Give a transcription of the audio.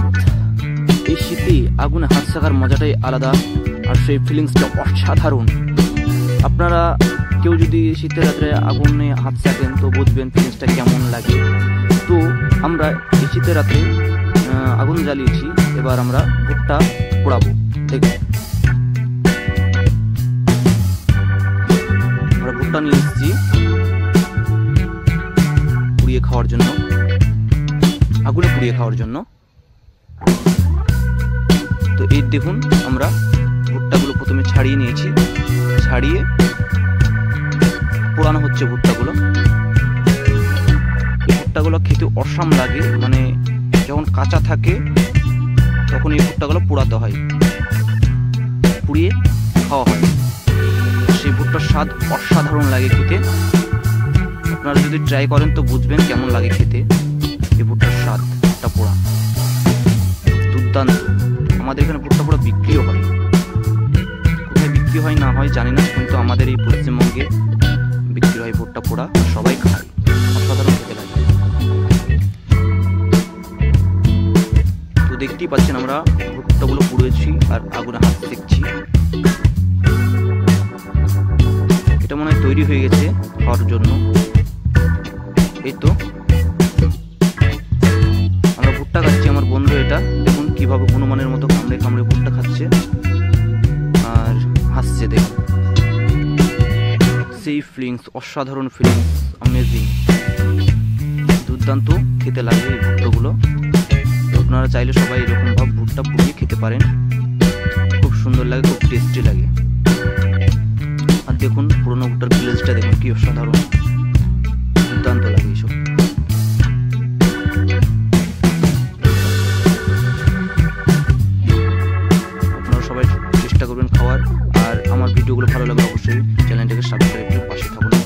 অর্থাৎ এই শীতে আগুনে হাত শেখার মজাটাই আলাদা, আর সেই ফিলিংসটা অসাধারণ। আপনারা কেউ যদি শীতের রাত্রে আগুনে হাত শেখেন তো বুঝবেন ফিলিংসটা কেমন লাগে। তো আমরা এই শীতের রাত্রে আগুন জ্বালিয়েছি, এবার আমরা ভুট্টা পোড়াবো। দেখুন আমরা ভুট্টা নিয়ে এসেছি পুড়িয়ে খাওয়ার জন্য, আগুনে পুড়িয়ে খাওয়ার জন্য। তো এই দেখুন আমরা ভুট্টাগুলো প্রথমে ছাড়িয়ে নিয়েছি, ছাড়িয়ে পোড়ানো হচ্ছে ভুট্টাগুলো। এই ভুট্টাগুলো খেতে অসাম লাগে, মানে যখন কাঁচা থাকে তখন এই ভুট্টাগুলো পোড়াতে হয়, পুড়িয়ে খাওয়া হয়। সেই ভুট্টার স্বাদ অসাধারণ লাগে খেতে। আপনারা যদি ট্রাই করেন তো বুঝবেন কেমন লাগে খেতে এই ভুট্টার স্বাদ। ভুট্টা পোড়া দুর্দান্ত। আমাদের এখানে ভুট্টা পোড়া বিক্রিও হয়, কোথায় বিক্রি হয় না হয় জানি না, কিন্তু আমাদের এই পশ্চিমবঙ্গে বিক্রি হয় ভুট্টা পোড়া, সবাই খায়, অসাধারণ খেতে লাগে। তো দেখতেই পাচ্ছেন আমরা ভুট্টাগুলো পুড়েছি আর আগুনে হাত সেঁকছি। এটা মনে হয় তৈরি হয়ে গেছে খাওয়ার জন্য। এই তো আমরা ভুট্টা খাচ্ছি, আমার বন্ধু এটা দেখুন কিভাবে হনুমানের মতো কামড়ে কামড়ে ভুট্টা খাচ্ছে আর হাসছে। দেখুন সেই ফিলিংস, অসাধারণ ফিলিংস, অ্যামেজিং, দুর্দান্ত খেতে লাগে এই ভুট্টাগুলো। আপনারা চাইলে সবাই এরকম ভাবে ভুট্টা পুড়িয়ে খেতে পারেন, খুব সুন্দর লাগে, খুব টেস্টি লাগে। আর দেখুন পুরোনো ভুট্টার ফিলিংসটা দেখুন কি অসাধারণ, দুর্দান্ত লাগে এইসব। আপনারা সবাই চেষ্টা করবেন খাওয়ার। আর আমার ভিডিওগুলো ভালো লাগলে অবশ্যই চ্যানেলটাকে সাবস্ক্রাইব করে পাশে থাকুন।